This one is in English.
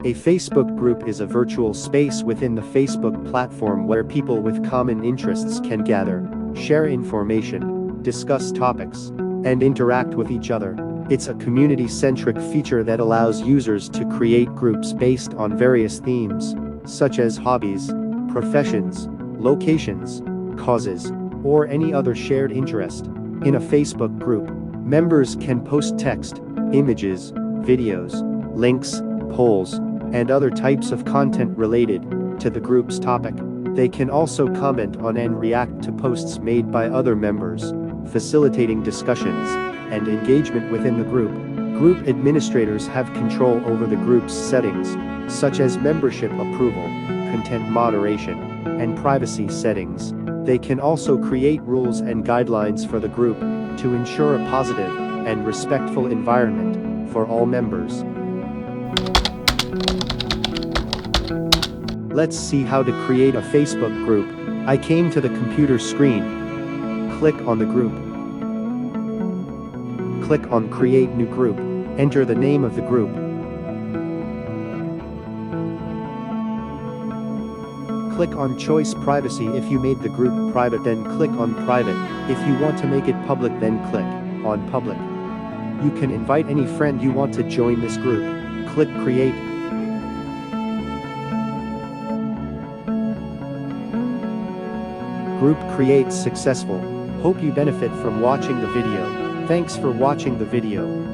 A Facebook group is a virtual space within the Facebook platform where people with common interests can gather, share information, discuss topics, and interact with each other. It's a community-centric feature that allows users to create groups based on various themes, such as hobbies, professions, locations, causes, or any other shared interest. In a Facebook group, members can post text, images, videos, links, polls, and other types of content related to the group's topic. They can also comment on and react to posts made by other members, facilitating discussions and engagement within the group. Group administrators have control over the group's settings, such as membership approval, content moderation, and privacy settings. They can also create rules and guidelines for the group to ensure a positive and respectful environment for all members. Let's see how to create a Facebook group. I came to the computer screen. Click on the group. Click on Create New Group. Enter the name of the group. Click on Choice Privacy. If you made the group private, then click on Private. If you want to make it public, then click on Public. You can invite any friend you want to join this group. Click Create. Group creates successful. Hope you benefit from watching the video. Thanks for watching the video.